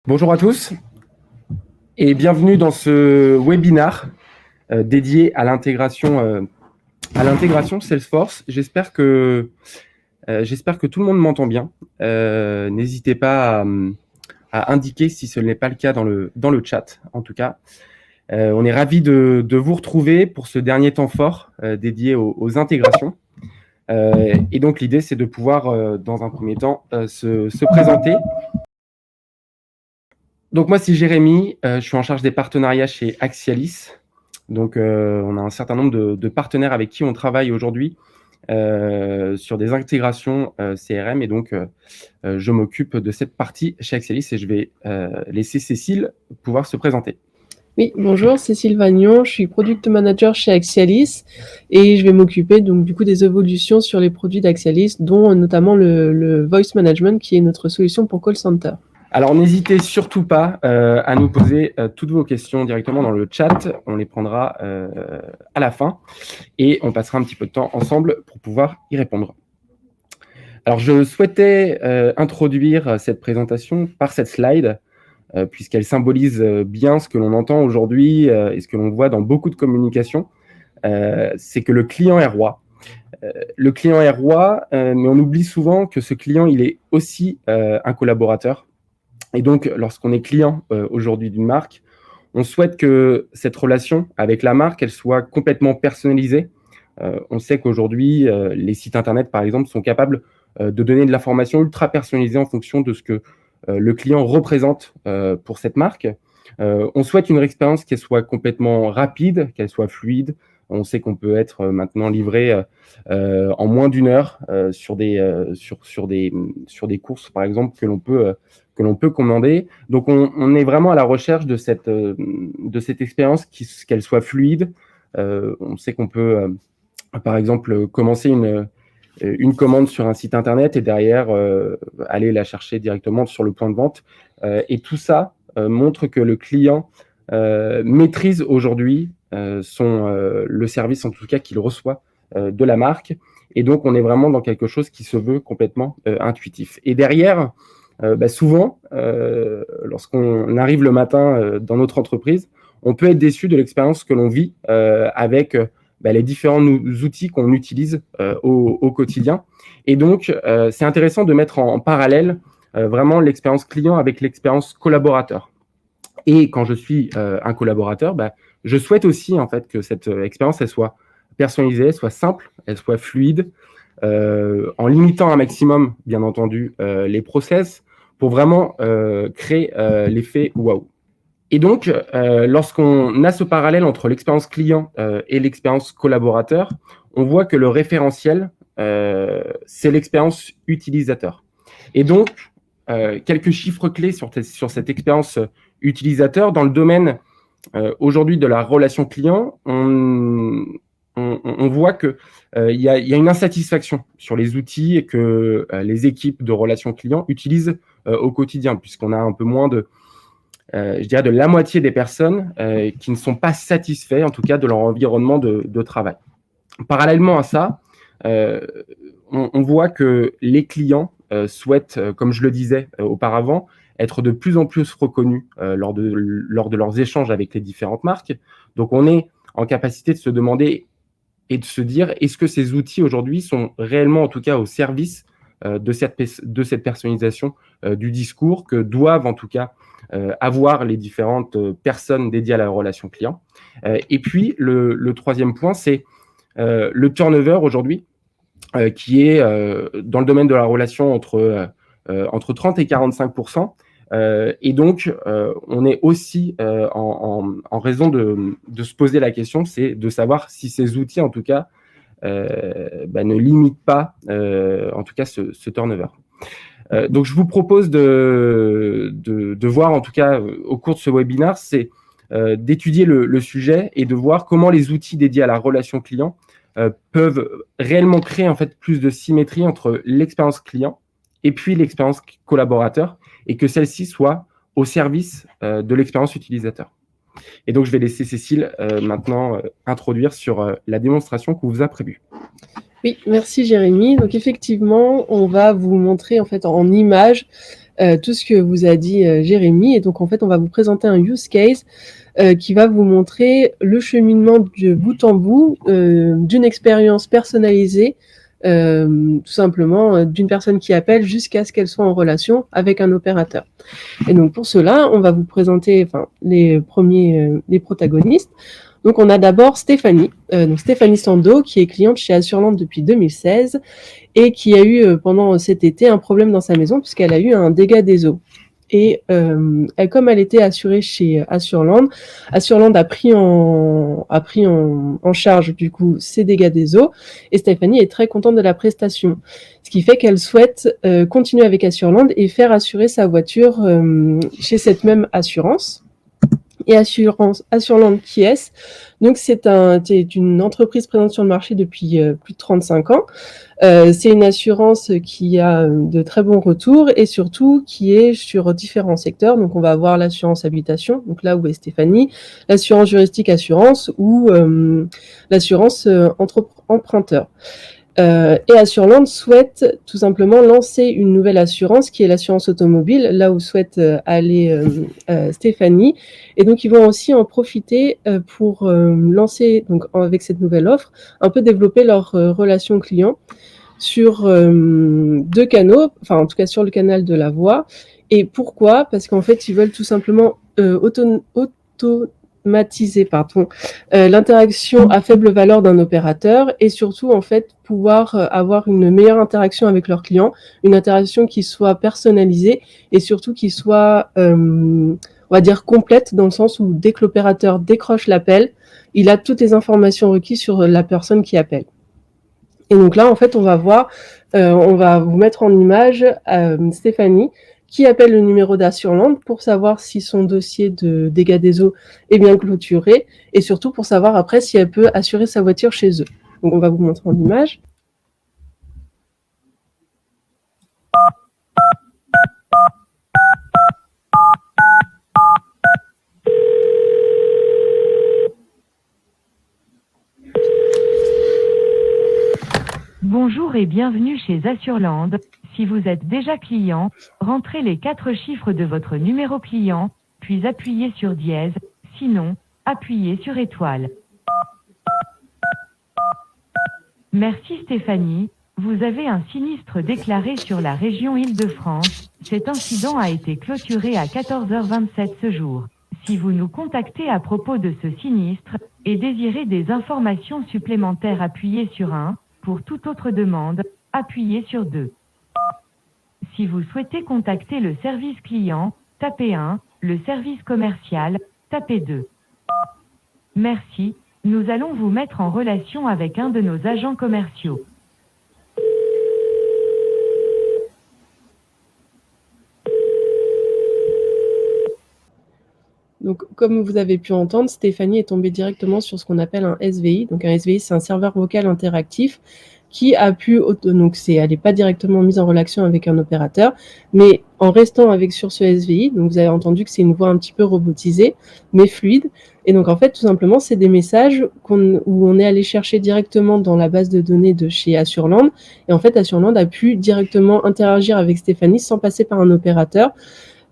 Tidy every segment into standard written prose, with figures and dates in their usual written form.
Bonjour à tous et bienvenue dans ce webinar dédié à l'intégration Salesforce. J'espère que tout le monde m'entend bien. N'hésitez pas à indiquer si ce n'est pas le cas dans le chat. En tout cas, on est ravis de vous retrouver pour ce dernier temps fort dédié aux intégrations. Et donc l'idée, c'est de pouvoir, dans un premier temps, se présenter. Donc moi, c'est Jérémy, je suis en charge des partenariats chez Axialis. Donc on a un certain nombre de partenaires avec qui on travaille aujourd'hui sur des intégrations CRM. Et donc, je m'occupe de cette partie chez Axialis et je vais laisser Cécile pouvoir se présenter. Oui, bonjour, Cécile Vagnon, je suis Product Manager chez Axialis et je vais m'occuper donc du coup des évolutions sur les produits d'Axialis, dont notamment le Voice Management qui est notre solution pour call center. Alors, n'hésitez surtout pas à nous poser toutes vos questions directement dans le chat. On les prendra à la fin et on passera un petit peu de temps ensemble pour pouvoir y répondre. Alors, je souhaitais introduire cette présentation par cette slide, puisqu'elle symbolise bien ce que l'on entend aujourd'hui et ce que l'on voit dans beaucoup de communications. C'est que le client est roi. Le client est roi, mais on oublie souvent que ce client, il est aussi un collaborateur. Et donc, lorsqu'on est client aujourd'hui d'une marque, on souhaite que cette relation avec la marque, elle soit complètement personnalisée. On sait qu'aujourd'hui, les sites Internet, par exemple, sont capables de donner de l'information ultra personnalisée en fonction de ce que le client représente pour cette marque. On souhaite une expérience qui soit complètement rapide, qu'elle soit fluide. On sait qu'on peut être maintenant livré en moins d'une heure sur des courses, par exemple, que l'on peut commander. Donc, on est vraiment à la recherche de cette expérience, qu'elle soit fluide. On sait qu'on peut, par exemple, commencer une commande sur un site Internet et derrière, aller la chercher directement sur le point de vente. Et tout ça montre que le client maîtrise aujourd'hui le service, en tout cas, qu'il reçoit de la marque. Et donc, on est vraiment dans quelque chose qui se veut complètement intuitif. Et derrière, souvent, lorsqu'on arrive le matin dans notre entreprise, on peut être déçu de l'expérience que l'on vit avec les différents outils qu'on utilise au quotidien. Et donc, c'est intéressant de mettre en parallèle vraiment l'expérience client avec l'expérience collaborateur. Et quand je suis un collaborateur, je souhaite aussi en fait que cette expérience elle soit personnalisée, elle soit simple, elle soit fluide, en limitant un maximum, bien entendu, les process pour vraiment créer l'effet waouh. Et donc, lorsqu'on a ce parallèle entre l'expérience client et l'expérience collaborateur, on voit que le référentiel, c'est l'expérience utilisateur. Et donc, quelques chiffres clés sur cette expérience utilisateur. Dans le domaine aujourd'hui de la relation client, on voit qu'il y a une insatisfaction sur les outils et que les équipes de relations clients utilisent au quotidien, puisqu'on a un peu moins je dirais de la moitié des personnes qui ne sont pas satisfaits, en tout cas, de leur environnement de travail. Parallèlement à ça, on voit que les clients souhaitent, comme je le disais auparavant, être de plus en plus reconnus lors de leurs échanges avec les différentes marques. Donc, on est en capacité de se demander et de se dire, est-ce que ces outils aujourd'hui sont réellement, en tout cas, au service de cette personnalisation du discours que doivent, en tout cas, avoir les différentes personnes dédiées à la relation client. Et puis, le troisième point, c'est le turnover aujourd'hui, qui est dans le domaine de la relation entre 30 et 45%. Et donc, on est aussi en raison de se poser la question, c'est de savoir si ces outils, en tout cas, ne limitent pas, en tout cas, ce turnover. Donc, je vous propose de voir, en tout cas, au cours de ce webinaire, c'est d'étudier le sujet et de voir comment les outils dédiés à la relation client peuvent réellement créer en fait plus de symétrie entre l'expérience client et puis l'expérience collaborateur, et que celle-ci soit au service de l'expérience utilisateur. Et donc, je vais laisser Cécile maintenant introduire sur la démonstration qu'on vous a prévue. Oui, merci Jérémy. Donc effectivement, on va vous montrer en fait en images tout ce que vous a dit Jérémy. Et donc, en fait, on va vous présenter un use case qui va vous montrer le cheminement de bout en bout d'une expérience personnalisée, tout simplement d'une personne qui appelle jusqu'à ce qu'elle soit en relation avec un opérateur. Et donc, pour cela, on va vous présenter les protagonistes. Donc, on a d'abord Stéphanie, donc Stéphanie Sando, qui est cliente chez Assurland depuis 2016 et qui a eu pendant cet été un problème dans sa maison puisqu'elle a eu un dégât des eaux. Et comme elle était assurée chez Assurland, Assurland a pris en charge du coup ces dégâts des eaux et Stéphanie est très contente de la prestation. Ce qui fait qu'elle souhaite continuer avec Assurland et faire assurer sa voiture chez cette même assurance. Et Assurland qui est-ce ? Donc c'est une entreprise présente sur le marché depuis plus de 35 ans. C'est une assurance qui a de très bons retours et surtout qui est sur différents secteurs. Donc on va avoir l'assurance habitation, donc là où est Stéphanie, l'assurance juristique assurance ou l'assurance emprunteur. Et Assurland souhaite tout simplement lancer une nouvelle assurance qui est l'assurance automobile, là où souhaite aller Stéphanie. Et donc, ils vont aussi en profiter pour lancer, donc avec cette nouvelle offre, un peu développer leur relation client sur 2 canaux, enfin en tout cas sur le canal de la voix. Et pourquoi ? Parce qu'en fait, ils veulent tout simplement automatiser l'interaction à faible valeur d'un opérateur et surtout en fait pouvoir avoir une meilleure interaction avec leurs clients, une interaction qui soit personnalisée et surtout qui soit on va dire complète dans le sens où dès que l'opérateur décroche l'appel, il a toutes les informations requises sur la personne qui appelle. Et donc là en fait on va vous mettre en image Stéphanie qui appelle le numéro d'Assurland pour savoir si son dossier de dégâts des eaux est bien clôturé et surtout pour savoir après si elle peut assurer sa voiture chez eux. Donc on va vous montrer en image. Bonjour et bienvenue chez Assurland. Si vous êtes déjà client, rentrez les 4 chiffres de votre numéro client, puis appuyez sur dièse, sinon, appuyez sur étoile. Merci Stéphanie, vous avez un sinistre déclaré sur la région Île-de-France. Cet incident a été clôturé à 14h27 ce jour. Si vous nous contactez à propos de ce sinistre et désirez des informations supplémentaires, appuyez sur 1. Pour toute autre demande, appuyez sur 2. Si vous souhaitez contacter le service client, tapez 1, le service commercial, tapez 2. Merci, nous allons vous mettre en relation avec un de nos agents commerciaux. Donc, comme vous avez pu entendre, Stéphanie est tombée directement sur ce qu'on appelle un SVI. Donc, un SVI, c'est un serveur vocal interactif qui a pu, donc elle n'est pas directement mise en relation avec un opérateur, mais en restant sur ce SVI, donc vous avez entendu que c'est une voix un petit peu robotisée, mais fluide. Et donc, en fait, tout simplement, c'est des messages où on est allé chercher directement dans la base de données de chez Assurland. Et en fait, Assurland a pu directement interagir avec Stéphanie sans passer par un opérateur.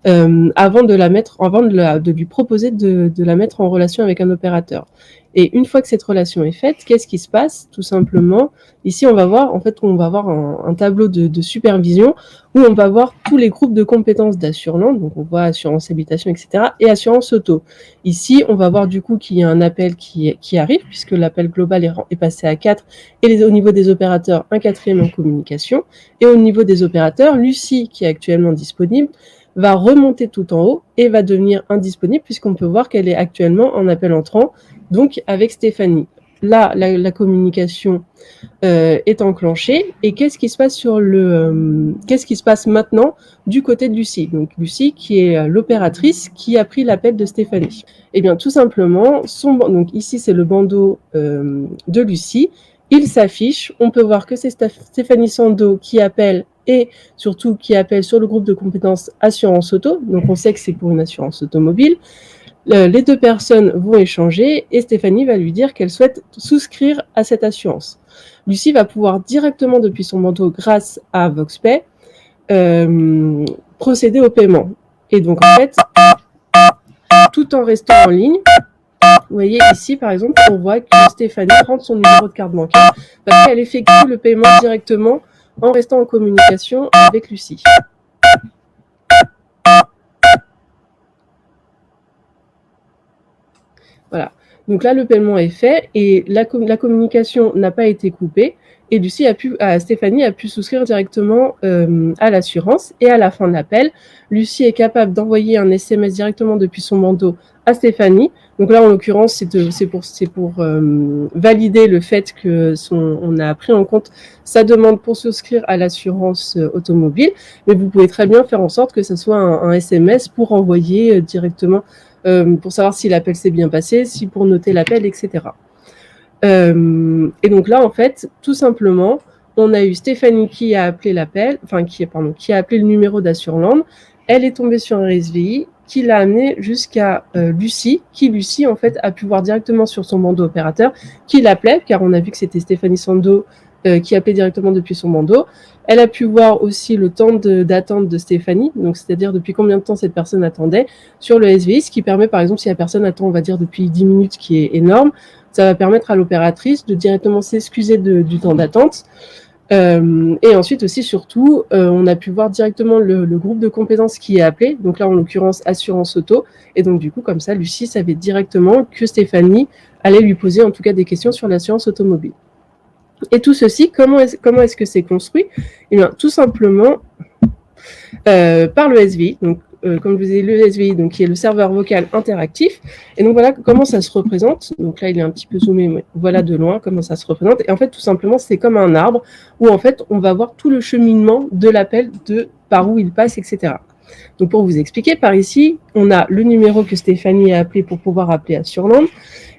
Avant de lui proposer de la mettre en relation avec un opérateur. Et une fois que cette relation est faite, qu'est-ce qui se passe ? Tout simplement, ici on va voir un tableau de supervision où on va voir tous les groupes de compétences d'Assurland, donc on voit assurance habitation, etc. et assurance auto. Ici, on va voir du coup qu'il y a un appel qui arrive, puisque l'appel global est passé à 4, et au niveau des opérateurs, un 4e en communication. Et au niveau des opérateurs, Lucie, qui est actuellement disponible, va remonter tout en haut et va devenir indisponible puisqu'on peut voir qu'elle est actuellement en appel entrant, donc avec Stéphanie. Là, la communication est enclenchée et qu'est-ce qui se passe maintenant du côté de Lucie ? Donc Lucie qui est l'opératrice qui a pris l'appel de Stéphanie. Eh bien tout simplement, donc ici c'est le bandeau de Lucie. Il s'affiche, on peut voir que c'est Stéphanie Sando qui appelle et surtout qui appelle sur le groupe de compétences assurance auto, donc on sait que c'est pour une assurance automobile. Les 2 personnes vont échanger et Stéphanie va lui dire qu'elle souhaite souscrire à cette assurance. Lucie va pouvoir directement depuis son bandeau grâce à VoxPay procéder au paiement. Et donc, en fait, tout en restant en ligne, vous voyez ici, par exemple, on voit que Stéphanie rentre son numéro de carte bancaire parce qu'elle effectue le paiement directement en restant en communication avec Lucie. Voilà. Donc là, le paiement est fait et la communication n'a pas été coupée. Et Lucie Stéphanie a pu souscrire directement à l'assurance. Et à la fin de l'appel, Lucie est capable d'envoyer un SMS directement depuis son bandeau à Stéphanie. Donc là, en l'occurrence, c'est pour valider le fait que on a pris en compte sa demande pour souscrire à l'assurance automobile. Mais vous pouvez très bien faire en sorte que ce soit un SMS pour envoyer directement, pour savoir si l'appel s'est bien passé, si pour noter l'appel, etc. Et donc là, en fait, tout simplement, on a eu Stéphanie qui a appelé qui a appelé le numéro d'Assurland. Elle est tombée sur un SVI qui l'a amené jusqu'à Lucie, Lucie, en fait, a pu voir directement sur son bandeau opérateur qui l'appelait, car on a vu que c'était Stéphanie Sando qui appelait directement depuis son bandeau. Elle a pu voir aussi le temps d'attente de Stéphanie, donc c'est-à-dire depuis combien de temps cette personne attendait sur le SVI, ce qui permet, par exemple, si la personne attend, on va dire, depuis 10 minutes, qui est énorme, ça va permettre à l'opératrice de directement s'excuser du temps d'attente. Et ensuite aussi, surtout, on a pu voir directement le groupe de compétences qui est appelé, donc là, en l'occurrence, Assurance Auto. Et donc, du coup, comme ça, Lucie savait directement que Stéphanie allait lui poser, en tout cas, des questions sur l'assurance automobile. Et tout ceci, comment est-ce que c'est construit? Eh bien, tout simplement par le SVI. Donc, comme je vous ai dit, le SVI, donc, qui est le serveur vocal interactif. Et donc, voilà comment ça se représente. Donc là, il est un petit peu zoomé, mais voilà de loin comment ça se représente. Et en fait, tout simplement, c'est comme un arbre où, en fait, on va voir tout le cheminement de l'appel, par où il passe, etc. Donc, pour vous expliquer, par ici, on a le numéro que Stéphanie a appelé pour pouvoir appeler Assurland.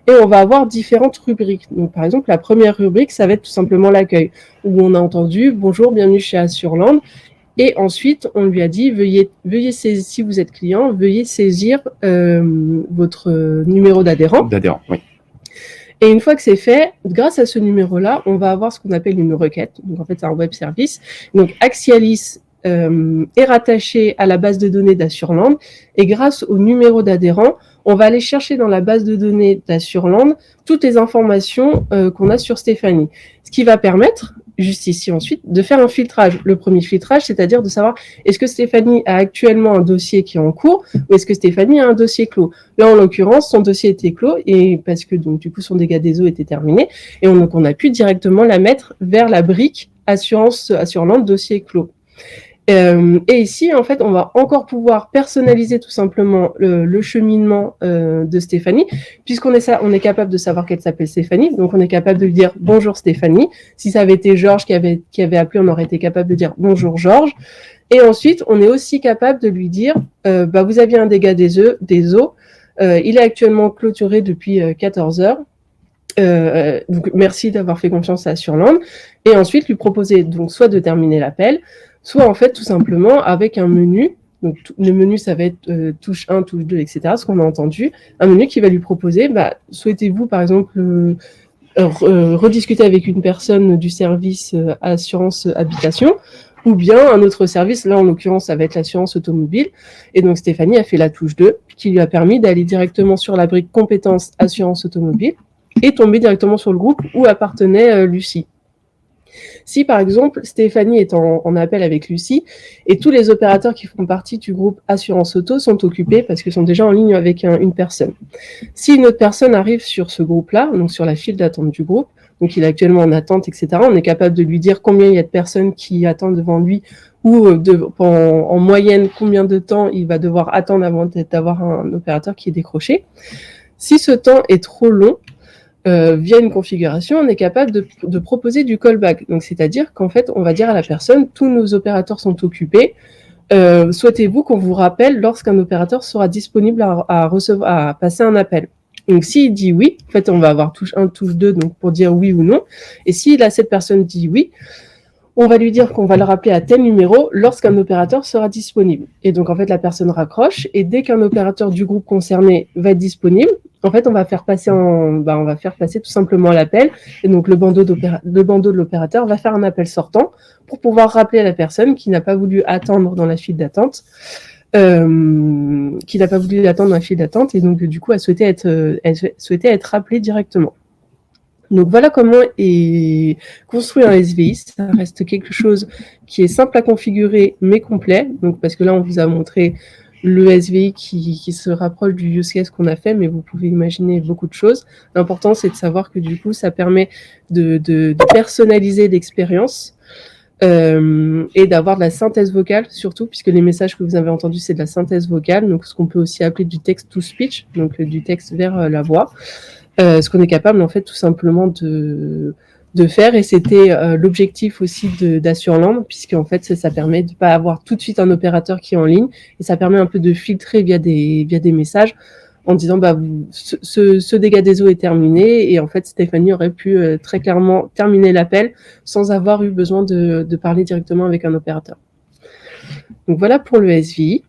Et on va avoir différentes rubriques. Donc, par exemple, la première rubrique, ça va être tout simplement l'accueil, où on a entendu « Bonjour, bienvenue chez Assurland ». Et ensuite, on lui a dit veuillez saisir, si vous êtes client, veuillez saisir votre numéro d'adhérent. Oui. Et une fois que c'est fait, grâce à ce numéro-là, on va avoir ce qu'on appelle une requête. Donc, en fait, c'est un web service. Donc, Axialis est rattaché à la base de données d'Assurland. Et grâce au numéro d'adhérent, on va aller chercher dans la base de données d'Assurland toutes les informations qu'on a sur Stéphanie. Ce qui va permettre, juste ici ensuite, de faire un filtrage. Le premier filtrage, c'est-à-dire de savoir est-ce que Stéphanie a actuellement un dossier qui est en cours ou est-ce que Stéphanie a un dossier clos. Là, en l'occurrence, son dossier était clos et parce que donc du coup son dégât des eaux était terminé et on a pu directement la mettre vers la brique Assurland dossier clos. Et ici, en fait, on va encore pouvoir personnaliser tout simplement le cheminement de Stéphanie, puisqu'on est capable de savoir qu'elle s'appelle Stéphanie, donc on est capable de lui dire « Bonjour Stéphanie ». Si ça avait été Georges qui avait appelé, on aurait été capable de dire « Bonjour Georges ». Et ensuite, on est aussi capable de lui dire « Vous aviez un dégât des eaux, il est actuellement clôturé depuis 14 heures. Donc merci d'avoir fait confiance à Assurland ». Et ensuite, lui proposer donc soit de terminer l'appel, soit en fait tout simplement avec un menu. Donc le menu, ça va être touche 1, touche 2, etc. Ce qu'on a entendu. Un menu qui va lui proposer, souhaitez-vous par exemple rediscuter avec une personne du service assurance habitation ou bien un autre service, là en l'occurrence ça va être l'assurance automobile. Et donc Stéphanie a fait la touche 2 qui lui a permis d'aller directement sur la brique compétences assurance automobile et tomber directement sur le groupe où appartenait Lucie. Si, par exemple, Stéphanie est en appel avec Lucie et tous les opérateurs qui font partie du groupe Assurance Auto sont occupés parce qu'ils sont déjà en ligne avec une personne. Si une autre personne arrive sur ce groupe-là, donc sur la file d'attente du groupe, donc il est actuellement en attente, etc., on est capable de lui dire combien il y a de personnes qui attendent devant lui ou en moyenne combien de temps il va devoir attendre avant d'avoir un opérateur qui est décroché. Si ce temps est trop long, via une configuration, on est capable de proposer du callback. Donc, c'est-à-dire qu'en fait, on va dire à la personne, tous nos opérateurs sont occupés. Souhaitez-vous qu'on vous rappelle lorsqu'un opérateur sera disponible à passer un appel? Donc, s'il dit oui, en fait, on va avoir touche 1, touche 2, donc pour dire oui ou non. Et si cette personne dit oui, on va lui dire qu'on va le rappeler à tel numéro lorsqu'un opérateur sera disponible. Et donc, en fait, la personne raccroche et dès qu'un opérateur du groupe concerné va être disponible, en fait, on va faire passer tout simplement l'appel. Et donc, le bandeau de l'opérateur va faire un appel sortant pour pouvoir rappeler la personne qui n'a pas voulu attendre dans la file d'attente. Et donc, du coup, a souhaité être rappelée directement. Donc voilà comment est construit un SVI. Ça reste quelque chose qui est simple à configurer mais complet. Donc parce que là on vous a montré le SVI qui se rapproche du use case qu'on a fait, mais vous pouvez imaginer beaucoup de choses. L'important c'est de savoir que du coup ça permet de personnaliser l'expérience et d'avoir de la synthèse vocale surtout, puisque les messages que vous avez entendus c'est de la synthèse vocale, donc ce qu'on peut aussi appeler du text to speech, donc du texte vers la voix. Ce qu'on est capable en fait tout simplement de faire, et c'était l'objectif aussi d'Assureland, puisque en fait ça permet de pas avoir tout de suite un opérateur qui est en ligne, et ça permet un peu de filtrer via des messages en disant ce dégât des eaux est terminé, et en fait Stéphanie aurait pu très clairement terminer l'appel sans avoir eu besoin de parler directement avec un opérateur. Donc voilà pour le SVI.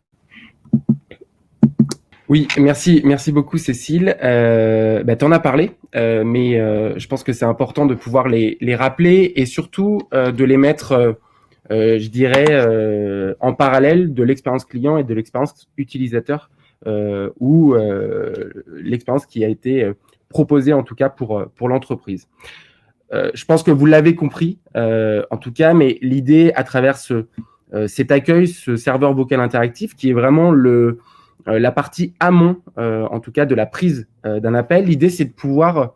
Oui, merci beaucoup Cécile. T'en as parlé, mais je pense que c'est important de pouvoir les rappeler et surtout de les mettre, je dirais, en parallèle de l'expérience client et de l'expérience utilisateur ou l'expérience qui a été proposée en tout cas pour l'entreprise. Je pense que vous l'avez compris en tout cas, mais l'idée à travers cet accueil, ce serveur vocal interactif qui est vraiment la partie amont, en tout cas, de la prise d'un appel. L'idée, c'est de pouvoir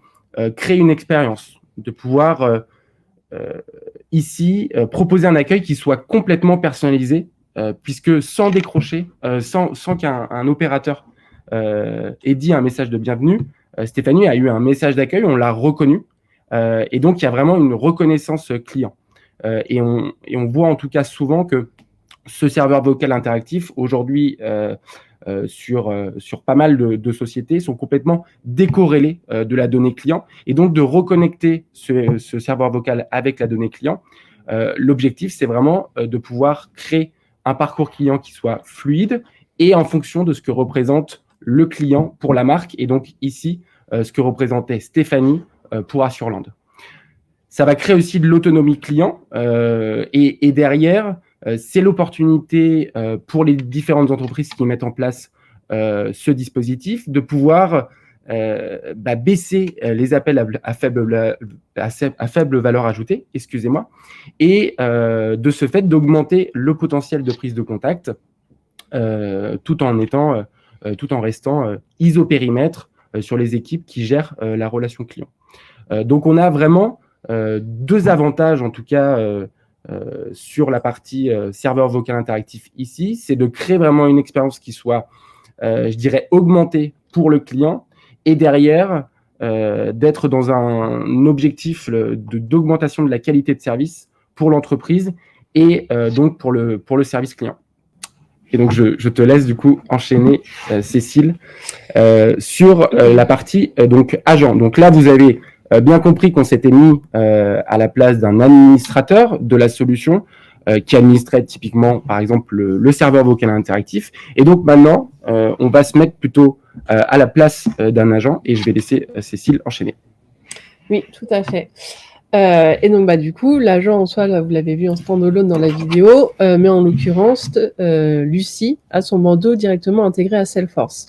créer une expérience, de pouvoir ici proposer un accueil qui soit complètement personnalisé, puisque sans décrocher, sans qu'un opérateur ait dit un message de bienvenue, Stéphanie a eu un message d'accueil, on l'a reconnu, et donc il y a vraiment une reconnaissance client. Et on voit en tout cas souvent que ce serveur vocal interactif, aujourd'hui, sur pas mal de sociétés, sont complètement décorrélés de la donnée client. Et donc, de reconnecter ce serveur vocal avec la donnée client, l'objectif, c'est vraiment de pouvoir créer un parcours client qui soit fluide et en fonction de ce que représente le client pour la marque. Et donc, ici, ce que représentait Stéphanie pour Assureland. Ça va créer aussi de l'autonomie client et derrière, c'est l'opportunité pour les différentes entreprises qui mettent en place ce dispositif de pouvoir baisser les appels à faible valeur ajoutée, excusez-moi, et de ce fait d'augmenter le potentiel de prise de contact tout en restant isopérimètre sur les équipes qui gèrent la relation client. Donc on a vraiment deux avantages en tout cas sur la partie serveur vocal interactif ici, c'est de créer vraiment une expérience qui soit, je dirais, augmentée pour le client et derrière, d'être dans un objectif d'augmentation de la qualité de service pour l'entreprise et donc pour le service client. Et donc, je te laisse du coup enchaîner, Cécile, sur la partie donc agent. Donc là, vous avez bien compris qu'on s'était mis à la place d'un administrateur de la solution qui administrait typiquement, par exemple, le serveur vocal interactif. Et donc maintenant, on va se mettre plutôt à la place d'un agent et je vais laisser Cécile enchaîner. Oui, tout à fait. Et donc, du coup, l'agent en soi, là, vous l'avez vu en standalone dans la vidéo, mais en l'occurrence, Lucie a son bandeau directement intégré à Salesforce.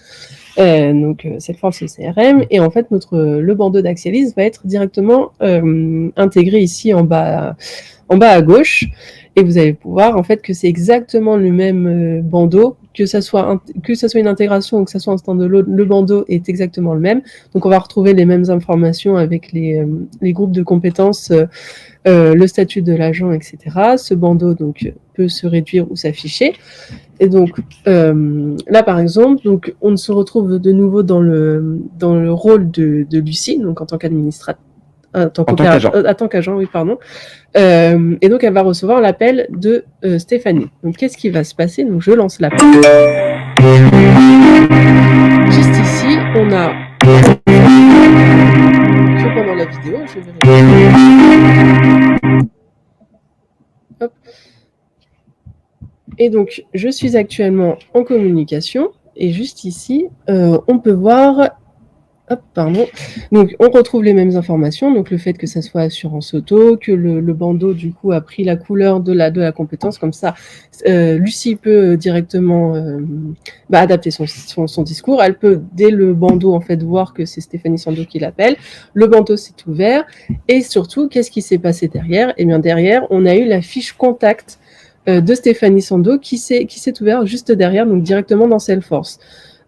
Donc Salesforce c'est CRM, et en fait le bandeau d'Axialis va être directement intégré ici en bas à gauche, et vous allez pouvoir en fait que c'est exactement le même bandeau, que ça soit une intégration ou que ça soit un standalone, le bandeau est exactement le même. Donc on va retrouver les mêmes informations avec les groupes de compétences, le statut de l'agent, etc. Ce bandeau donc peut se réduire ou s'afficher. Et donc là par exemple, donc on se retrouve de nouveau dans le rôle de Lucie, donc en tant qu'administrateur, en tant qu'agent, oui pardon. Et donc elle va recevoir l'appel de Stéphanie. Donc qu'est-ce qui va se passer? Donc je lance l'appel. Juste ici, on a que pendant la vidéo, je vais Et donc, je suis actuellement en communication et juste ici, on peut voir... Hop, pardon. Donc, on retrouve les mêmes informations. Donc, le fait que ça soit assurance auto, que le bandeau, du coup, a pris la couleur de la compétence. Comme ça, Lucie peut directement adapter son discours. Elle peut, dès le bandeau, en fait, voir que c'est Stéphanie Sando qui l'appelle. Le bandeau s'est ouvert. Et surtout, qu'est-ce qui s'est passé derrière? Eh bien, derrière, on a eu la fiche contact de Stéphanie Sando qui s'est ouverte juste derrière, donc directement dans Salesforce.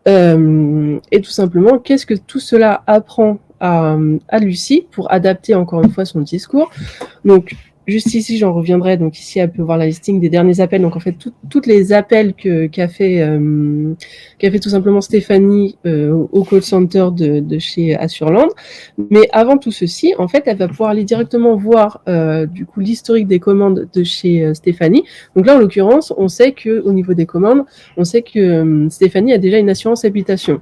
Et tout simplement, qu'est-ce que tout cela apprend à Lucie pour adapter encore une fois son discours. Donc, juste ici, j'en reviendrai. Donc ici, elle peut voir la listing des derniers appels. Donc en fait, toutes les appels qu'a fait tout simplement Stéphanie au call center de chez Assureland. Mais avant tout ceci, en fait, elle va pouvoir aller directement voir du coup l'historique des commandes de chez Stéphanie. Donc là, en l'occurrence, on sait que au niveau des commandes, on sait que Stéphanie a déjà une assurance habitation.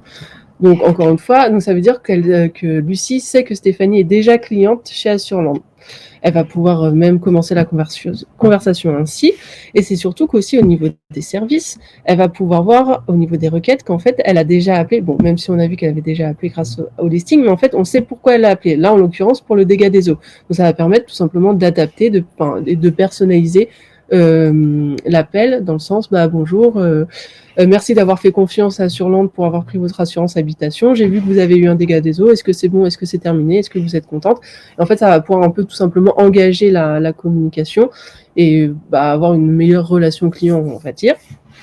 Donc encore une fois, donc ça veut dire que Lucie sait que Stéphanie est déjà cliente chez Assureland. Elle va pouvoir même commencer la conversation ainsi. Et c'est surtout qu'aussi au niveau des services, elle va pouvoir voir au niveau des requêtes qu'en fait, elle a déjà appelé, bon, même si on a vu qu'elle avait déjà appelé grâce au listing, mais en fait, on sait pourquoi elle a appelé. Là, en l'occurrence, pour le dégât des eaux. Donc, ça va permettre tout simplement d'adapter, de personnaliser l'appel dans le sens, bonjour, merci d'avoir fait confiance à Assureland pour avoir pris votre assurance habitation. J'ai vu que vous avez eu un dégât des eaux. Est-ce que c'est bon? Est-ce que c'est terminé? Est-ce que vous êtes contente? Et en fait, ça va pouvoir un peu tout simplement engager la communication et avoir une meilleure relation client, on va dire.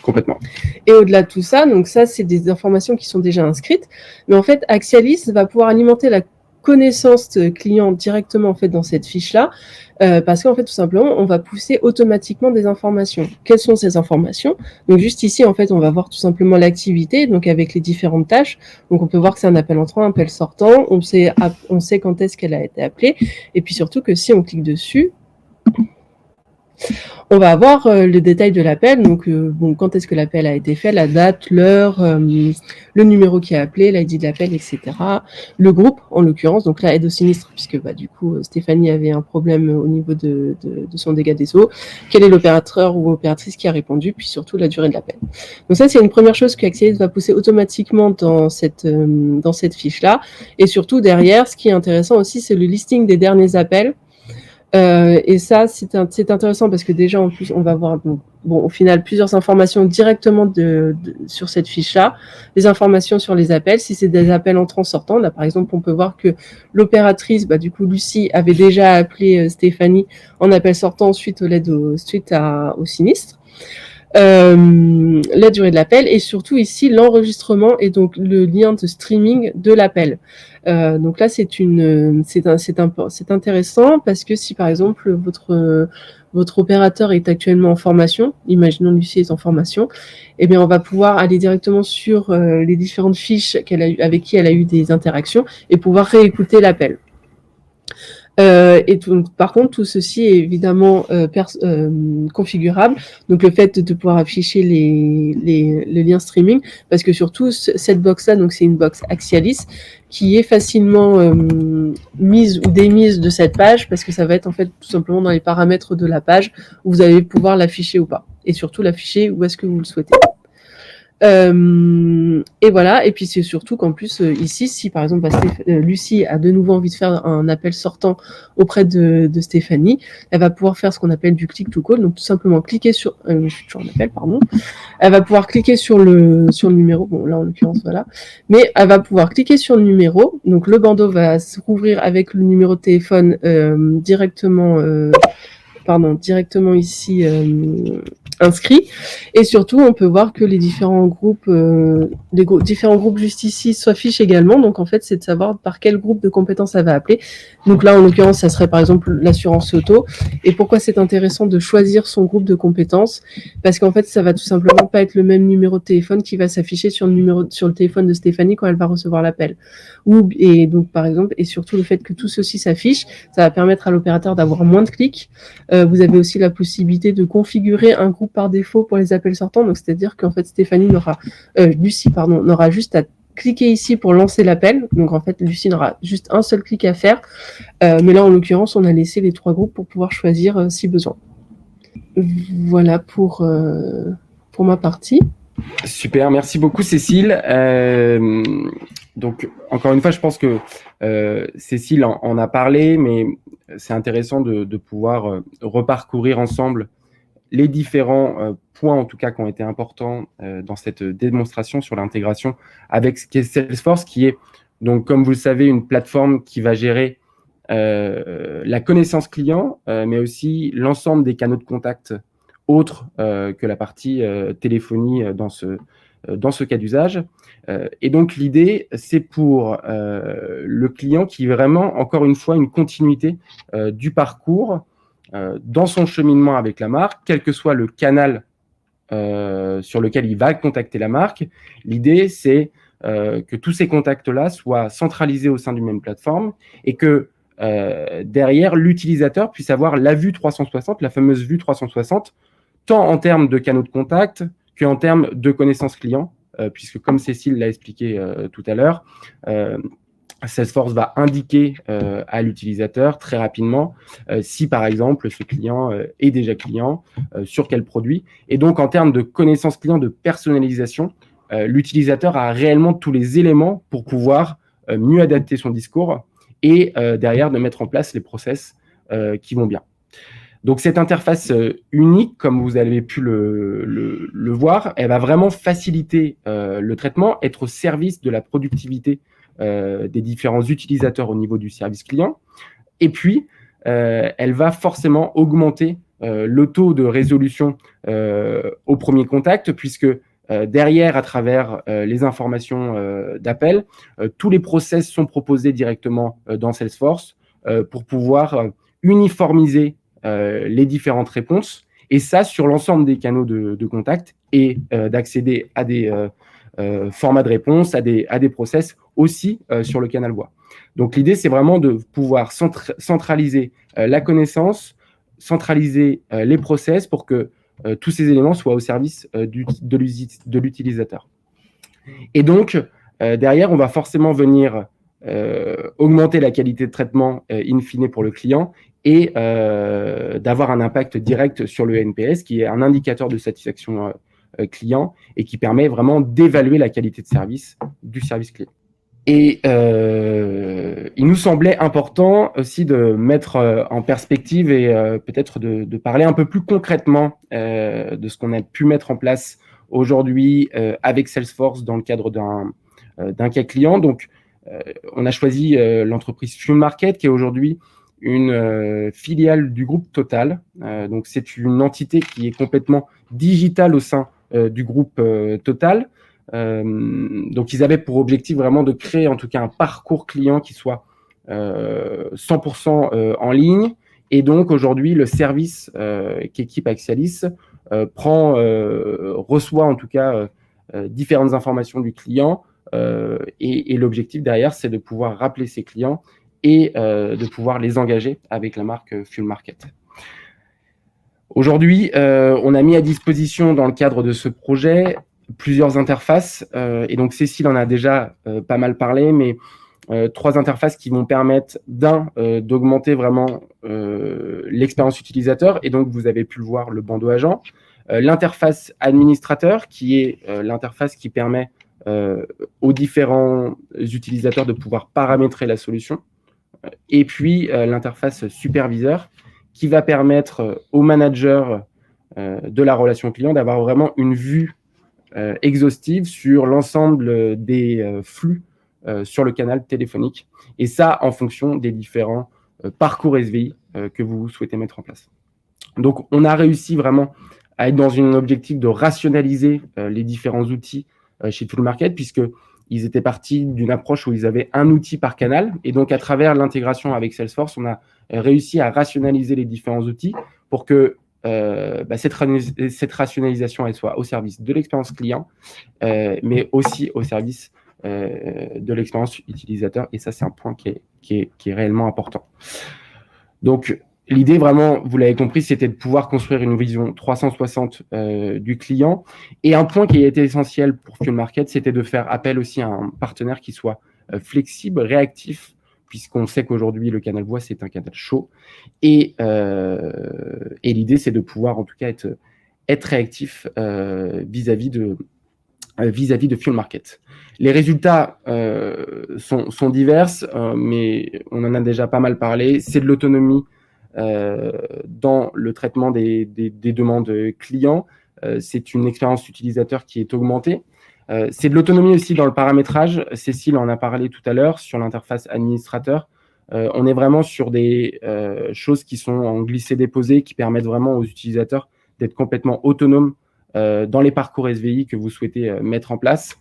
Complètement. Et au-delà de tout ça, donc ça, c'est des informations qui sont déjà inscrites. Mais en fait, Axialis va pouvoir alimenter la connaissance client directement en fait dans cette fiche-là, parce qu'en fait tout simplement on va pousser automatiquement des informations. Quelles sont ces informations? Donc juste ici en fait on va voir tout simplement l'activité, donc avec les différentes tâches. Donc on peut voir que c'est un appel entrant, un appel sortant. On sait quand est-ce qu'elle a été appelée, et puis surtout que si on clique dessus, on va avoir le détail de l'appel, donc quand est-ce que l'appel a été fait, la date, l'heure, le numéro qui a appelé, l'ID de l'appel, etc. Le groupe, en l'occurrence, donc là, aide au sinistre, puisque du coup, Stéphanie avait un problème au niveau de son dégât des eaux. Quel est l'opérateur ou opératrice qui a répondu, puis surtout la durée de l'appel. Donc ça, c'est une première chose que Axialis va pousser automatiquement dans cette fiche-là. Et surtout, derrière, ce qui est intéressant aussi, c'est le listing des derniers appels. Et ça, c'est intéressant parce que déjà, en plus, on va voir, au final, plusieurs informations directement sur cette fiche-là. Les informations sur les appels, si c'est des appels entrants-sortants. Là, par exemple, on peut voir que l'opératrice, du coup, Lucie, avait déjà appelé Stéphanie en appel sortant suite au sinistre. La durée de l'appel et surtout ici l'enregistrement et donc le lien de streaming de l'appel. Donc là c'est intéressant parce que si par exemple votre opérateur est actuellement en formation, imaginons Lucie est en formation, eh bien on va pouvoir aller directement sur les différentes fiches avec qui elle a eu des interactions et pouvoir réécouter l'appel. Et par contre, tout ceci est évidemment configurable. Donc, le fait de pouvoir afficher les liens streaming, parce que surtout, cette box-là, donc c'est une box Axialis, qui est facilement mise ou démise de cette page, parce que ça va être en fait tout simplement dans les paramètres de la page où vous allez pouvoir l'afficher ou pas. Et surtout, l'afficher où est-ce que vous le souhaitez. Et voilà, et puis c'est surtout qu'en plus ici, si par exemple Lucie a de nouveau envie de faire un appel sortant auprès de Stéphanie, elle va pouvoir faire ce qu'on appelle du click to call, donc tout simplement cliquer sur je suis toujours en appel, pardon. Elle va pouvoir cliquer sur le numéro, bon là en l'occurrence voilà, mais elle va pouvoir cliquer sur le numéro, donc le bandeau va se rouvrir avec le numéro de téléphone directement ici inscrits. Et surtout, on peut voir que les différents groupes juste ici s'affichent également. Donc, en fait, c'est de savoir par quel groupe de compétences elle va appeler. Donc là, en l'occurrence, ça serait par exemple l'assurance auto. Et pourquoi c'est intéressant de choisir son groupe de compétences? Parce qu'en fait, ça va tout simplement pas être le même numéro de téléphone qui va s'afficher sur le téléphone de Stéphanie quand elle va recevoir l'appel. Et donc, par exemple, et surtout le fait que tout ceci s'affiche, ça va permettre à l'opérateur d'avoir moins de clics. Vous avez aussi la possibilité de configurer un groupe par défaut pour les appels sortants. Donc, c'est-à-dire qu'en fait, Lucie n'aura juste à cliquer ici pour lancer l'appel. Donc, en fait, Lucie n'aura juste un seul clic à faire. Mais là, en l'occurrence, on a laissé les 3 groupes pour pouvoir choisir si besoin. Voilà pour ma partie. Super, merci beaucoup Cécile. Donc, encore une fois, je pense que Cécile en a parlé, mais c'est intéressant de pouvoir reparcourir ensemble les différents points, en tout cas, qui ont été importants dans cette démonstration sur l'intégration avec ce qu'est Salesforce, qui est, donc, comme vous le savez, une plateforme qui va gérer la connaissance client, mais aussi l'ensemble des canaux de contact autres que la partie téléphonie dans ce cas d'usage. Et donc, l'idée, c'est pour le client qui est vraiment, encore une fois, une continuité du parcours dans son cheminement avec la marque, quel que soit le canal sur lequel il va contacter la marque. L'idée, c'est que tous ces contacts-là soient centralisés au sein d'une même plateforme et que derrière, l'utilisateur puisse avoir la vue 360, la fameuse vue 360, tant en termes de canaux de contact qu'en termes de connaissances clients, puisque comme Cécile l'a expliqué tout à l'heure, Salesforce va indiquer à l'utilisateur très rapidement si, par exemple, ce client est déjà client, sur quel produit. Et donc, en termes de connaissances clients, de personnalisation, l'utilisateur a réellement tous les éléments pour pouvoir mieux adapter son discours et derrière de mettre en place les process qui vont bien. Donc, cette interface unique, comme vous avez pu le voir, elle va vraiment faciliter le traitement, être au service de la productivité des différents utilisateurs au niveau du service client. Et puis, elle va forcément augmenter le taux de résolution au premier contact, puisque derrière, à travers les informations d'appel, tous les process sont proposés directement dans Salesforce pour pouvoir uniformiser les différentes réponses, et ça sur l'ensemble des canaux de contact, et d'accéder à des formats de réponse, à des process aussi sur le canal voix. Donc l'idée, c'est vraiment de pouvoir centraliser la connaissance, centraliser les process pour que tous ces éléments soient au service de l'utilisateur. Et donc, derrière, on va forcément venir augmenter la qualité de traitement in fine pour le client et d'avoir un impact direct sur le NPS, qui est un indicateur de satisfaction client et qui permet vraiment d'évaluer la qualité de service du service client. Et il nous semblait important aussi de mettre en perspective et peut-être de parler un peu plus concrètement de ce qu'on a pu mettre en place aujourd'hui avec Salesforce dans le cadre d'un cas client. Donc, on a choisi l'entreprise Fuel Market, qui est aujourd'hui une filiale du groupe Total. Donc, c'est une entité qui est complètement digitale au sein du groupe Total. Donc, ils avaient pour objectif vraiment de créer en tout cas un parcours client qui soit 100% en ligne. Et donc, aujourd'hui, le service qu'équipe Axialis reçoit en tout cas différentes informations du client. Et l'objectif derrière, c'est de pouvoir rappeler ses clients et de pouvoir les engager avec la marque Fuel Market. Aujourd'hui, on a mis à disposition dans le cadre de ce projet plusieurs interfaces, et donc Cécile en a déjà pas mal parlé, mais 3 interfaces qui vont permettre d'augmenter vraiment l'expérience utilisateur, et donc vous avez pu le voir, le bandeau agent. L'interface administrateur, qui est l'interface qui permet aux différents utilisateurs de pouvoir paramétrer la solution. Et puis l'interface superviseur, qui va permettre au manager de la relation client d'avoir vraiment une vue exhaustive sur l'ensemble des flux sur le canal téléphonique. Et ça, en fonction des différents parcours SVI que vous souhaitez mettre en place. Donc, on a réussi vraiment à être dans un objectif de rationaliser les différents outils chez Fuel Market, puisqu'ils étaient partis d'une approche où ils avaient un outil par canal. Et donc, à travers l'intégration avec Salesforce, on a réussi à rationaliser les différents outils pour que cette rationalisation elle soit au service de l'expérience client, mais aussi au service de l'expérience utilisateur. Et ça, c'est un point qui est réellement important. Donc, l'idée, vraiment, vous l'avez compris, c'était de pouvoir construire une vision 360 du client. Et un point qui a été essentiel pour Fuel Market, c'était de faire appel aussi à un partenaire qui soit flexible, réactif, puisqu'on sait qu'aujourd'hui, le canal voix, c'est un canal chaud. Et l'idée, c'est de pouvoir, en tout cas, être réactif vis-à-vis de Fuel Market. Les résultats sont divers, mais on en a déjà pas mal parlé. C'est de l'autonomie dans le traitement des demandes clients. C'est une expérience utilisateur qui est augmentée. C'est de l'autonomie aussi dans le paramétrage. Cécile en a parlé tout à l'heure sur l'interface administrateur. On est vraiment sur des choses qui sont en glissé-déposé, qui permettent vraiment aux utilisateurs d'être complètement autonomes dans les parcours SVI que vous souhaitez mettre en place.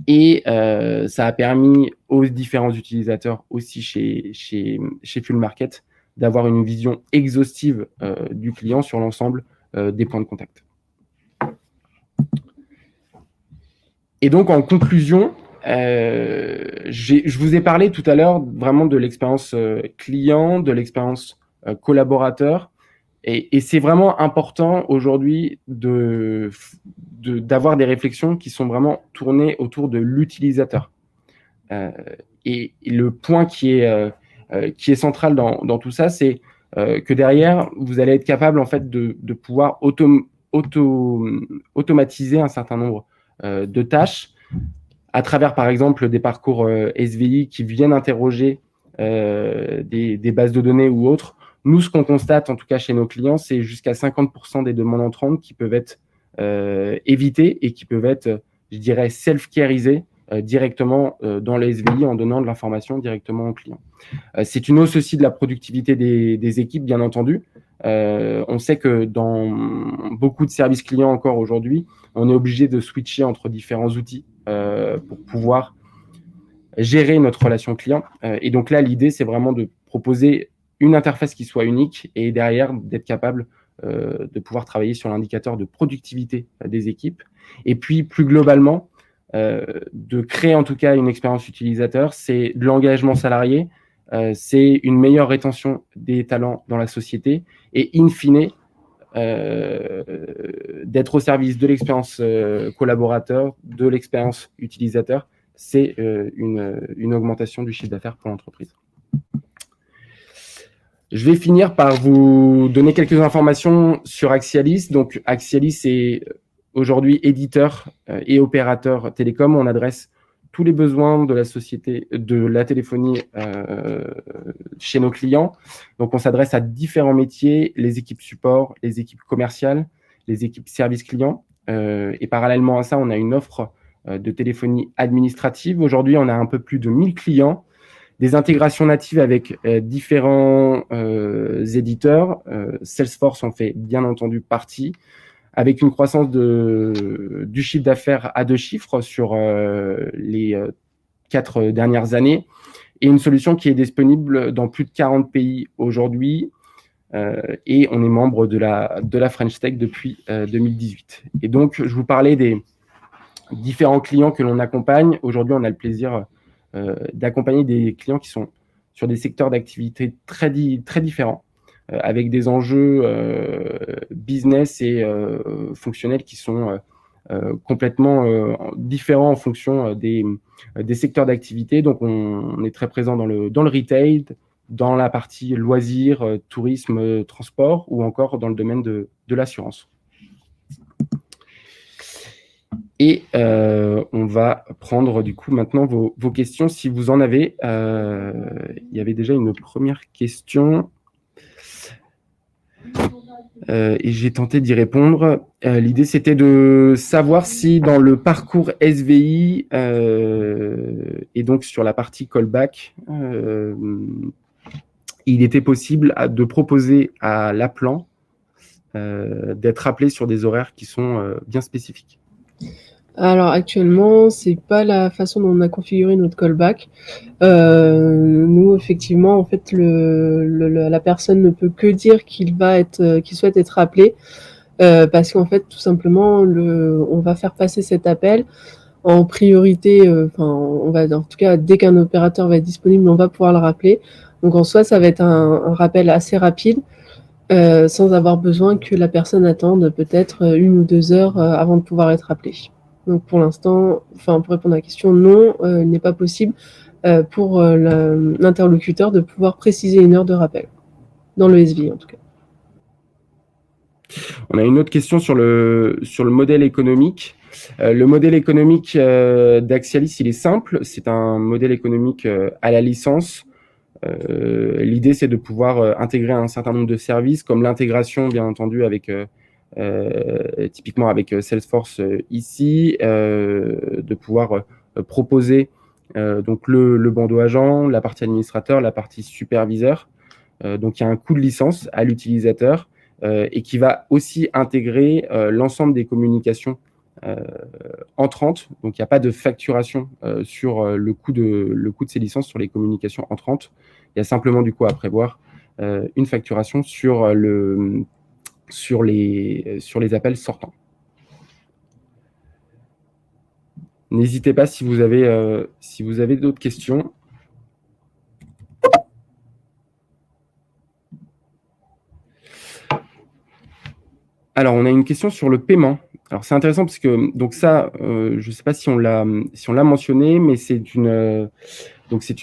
Et ça a permis aux différents utilisateurs aussi chez Fuel Market d'avoir une vision exhaustive du client sur l'ensemble des points de contact. Et donc, en conclusion, je vous ai parlé tout à l'heure vraiment de l'expérience client, de l'expérience collaborateur. Et c'est vraiment important aujourd'hui d'avoir des réflexions qui sont vraiment tournées autour de l'utilisateur. Et le point qui est central dans tout ça, c'est que derrière, vous allez être capable en fait de pouvoir automatiser un certain nombre de tâches à travers, par exemple, des parcours SVI qui viennent interroger des bases de données ou autres. Nous, ce qu'on constate, en tout cas chez nos clients, c'est jusqu'à 50% des demandes entrantes qui peuvent être évitées et qui peuvent être, je dirais, self-carisées directement dans les SVI en donnant de l'information directement aux clients. C'est une hausse aussi de la productivité des équipes, bien entendu. On sait que dans beaucoup de services clients encore aujourd'hui, on est obligé de switcher entre différents outils pour pouvoir gérer notre relation client. Et donc là, l'idée, c'est vraiment de proposer une interface qui soit unique et derrière d'être capable de pouvoir travailler sur l'indicateur de productivité des équipes. Et puis, plus globalement, de créer en tout cas une expérience utilisateur, c'est de l'engagement salarié, c'est une meilleure rétention des talents dans la société et in fine, d'être au service de l'expérience collaborateur, de l'expérience utilisateur, c'est une augmentation du chiffre d'affaires pour l'entreprise. Je vais finir par vous donner quelques informations sur Axialis. Donc, Axialis est aujourd'hui éditeur et opérateur télécom. On adresse tous les besoins de la société de la téléphonie chez nos clients. Donc, on s'adresse à différents métiers, les équipes support, les équipes commerciales, les équipes service client. Et parallèlement à ça, on a une offre de téléphonie administrative. Aujourd'hui, on a un peu plus de 1000 clients, des intégrations natives avec différents éditeurs. Salesforce en fait bien entendu partie, avec une croissance du chiffre d'affaires à 2 chiffres sur les 4 dernières années, et une solution qui est disponible dans plus de 40 pays aujourd'hui, et on est membre de la French Tech depuis 2018. Et donc, je vous parlais des différents clients que l'on accompagne. Aujourd'hui, on a le plaisir d'accompagner des clients qui sont sur des secteurs d'activité très différents, avec des enjeux business et fonctionnels qui sont complètement différents en fonction des secteurs d'activité. Donc, on est très présent dans le retail, dans la partie loisirs, tourisme, transport, ou encore dans le domaine de l'assurance. Et on va prendre du coup maintenant vos questions si vous en avez. Il y avait déjà une première question et j'ai tenté d'y répondre. L'idée, c'était de savoir si dans le parcours SVI et donc sur la partie callback, il était possible de proposer à l'appelant d'être appelé sur des horaires qui sont bien spécifiques. Alors actuellement, c'est pas la façon dont on a configuré notre callback. Nous, effectivement, en fait, la personne ne peut que dire qu'il souhaite être appelé, parce qu'en fait, tout simplement, on va faire passer cet appel en priorité. On va, en tout cas, dès qu'un opérateur va être disponible, on va pouvoir le rappeler. Donc en soi, ça va être un rappel assez rapide, sans avoir besoin que la personne attende peut-être 1 ou 2 heures avant de pouvoir être appelée. Donc pour l'instant, pour répondre à la question, non, il n'est pas possible. pour l'interlocuteur de pouvoir préciser une heure de rappel, dans le SVI en tout cas. On a une autre question sur le modèle économique. Le modèle économique d'Axialis, il est simple. C'est un modèle économique à la licence. L'idée, c'est de pouvoir intégrer un certain nombre de services, comme l'intégration, bien entendu, avec typiquement avec Salesforce ici, de pouvoir proposer donc le bandeau agent, la partie administrateur, la partie superviseur. Donc, il y a un coût de licence à l'utilisateur et qui va aussi intégrer l'ensemble des communications entrantes. Donc, il n'y a pas de facturation sur le coût de ces licences sur les communications entrantes. Il y a simplement du coup à prévoir une facturation sur les appels sortants. N'hésitez pas si vous avez d'autres questions. Alors, on a une question sur le paiement. Alors, c'est intéressant parce que donc ça, je ne sais pas si on l'a mentionné, mais c'est une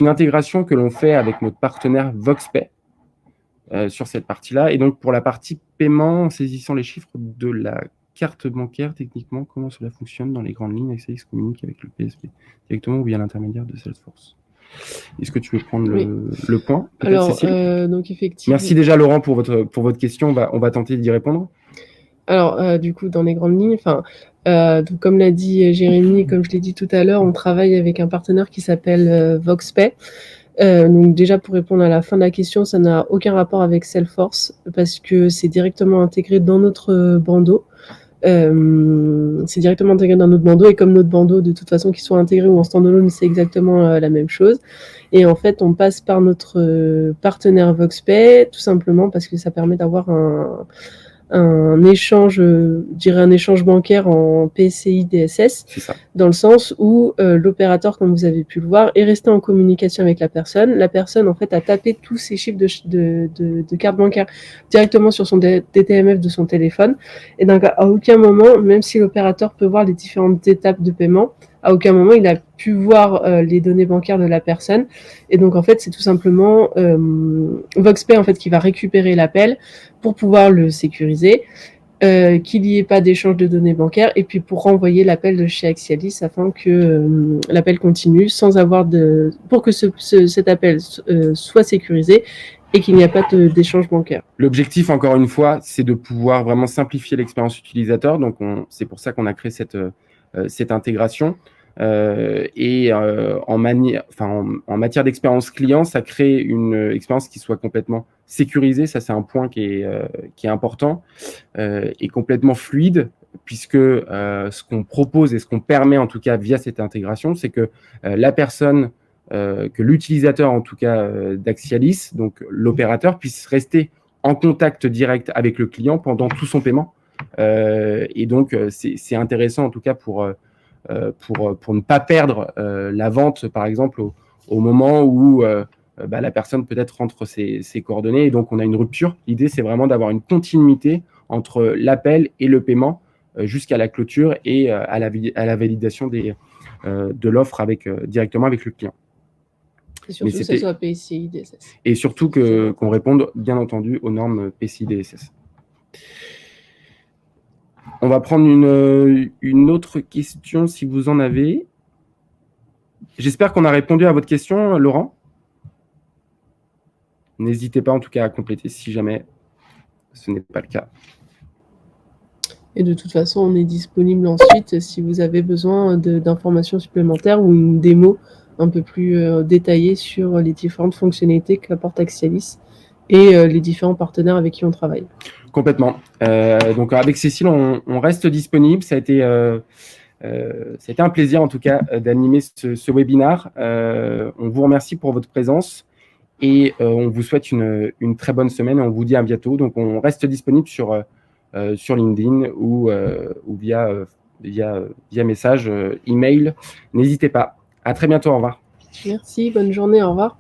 intégration que l'on fait avec notre partenaire VoxPay sur cette partie-là. Et donc, pour la partie paiement, en saisissant les chiffres de la carte bancaire, techniquement, comment cela fonctionne dans les grandes lignes? Axialis communique avec le PSP directement ou via l'intermédiaire de Salesforce. Est-ce que tu veux prendre le point? Alors, donc effectivement. Merci déjà Laurent pour votre question. On va tenter d'y répondre. Alors, du coup, dans les grandes lignes, donc comme l'a dit Jérémy, comme je l'ai dit tout à l'heure, on travaille avec un partenaire qui s'appelle VoxPay. Donc déjà, pour répondre à la fin de la question, ça n'a aucun rapport avec Salesforce parce que c'est directement intégré dans notre bandeau. C'est directement intégré dans notre bandeau et comme notre bandeau, de toute façon, qu'ils soient intégrés ou en standalone, c'est exactement la même chose. Et en fait, on passe par notre partenaire VoxPay, tout simplement parce que ça permet d'avoir un échange, je dirais un échange bancaire en PCI DSS, dans le sens où l'opérateur, comme vous avez pu le voir, est resté en communication avec la personne. La personne, en fait, a tapé tous ses chiffres de carte bancaire directement sur son DTMF de son téléphone. Et donc, à aucun moment, même si l'opérateur peut voir les différentes étapes de paiement, à aucun moment il a pu voir les données bancaires de la personne. Et donc, en fait, c'est tout simplement VoxPay, en fait, qui va récupérer l'appel pour pouvoir le sécuriser, qu'il n'y ait pas d'échange de données bancaires, et puis pour renvoyer l'appel de chez Axialis afin que l'appel continue sans avoir pour que cet appel soit sécurisé et qu'il n'y a pas d'échange bancaire. L'objectif, encore une fois, c'est de pouvoir vraiment simplifier l'expérience utilisateur. Donc, c'est pour ça qu'on a créé cette intégration. En matière d'expérience client, ça crée une expérience qui soit complètement sécurisée. Ça, c'est un point qui est important et complètement fluide, puisque ce qu'on propose et ce qu'on permet, en tout cas via cette intégration, c'est que la personne, que l'utilisateur, en tout cas d'Axialis, donc l'opérateur, puisse rester en contact direct avec le client pendant tout son paiement. Et donc, c'est intéressant, en tout cas, pour ne pas perdre la vente, par exemple, au moment où la personne peut-être rentre ses coordonnées. Et donc, on a une rupture. L'idée, c'est vraiment d'avoir une continuité entre l'appel et le paiement jusqu'à la clôture et à la validation de l'offre directement avec le client. Et surtout que ce soit PCI DSS. Et surtout qu'on réponde, bien entendu, aux normes PCI DSS. On va prendre une autre question si vous en avez. J'espère qu'on a répondu à votre question, Laurent. N'hésitez pas en tout cas à compléter si jamais ce n'est pas le cas. Et de toute façon, on est disponible ensuite si vous avez besoin d'informations supplémentaires ou une démo un peu plus détaillée sur les différentes fonctionnalités qu'apporte Axialis et les différents partenaires avec qui on travaille. Complètement. Donc avec Cécile, on reste disponible. Ça a été un plaisir en tout cas d'animer ce webinaire. On vous remercie pour votre présence et on vous souhaite une très bonne semaine. On vous dit à bientôt. Donc on reste disponible sur LinkedIn ou via message, email. N'hésitez pas. À très bientôt. Au revoir. Merci. Bonne journée. Au revoir.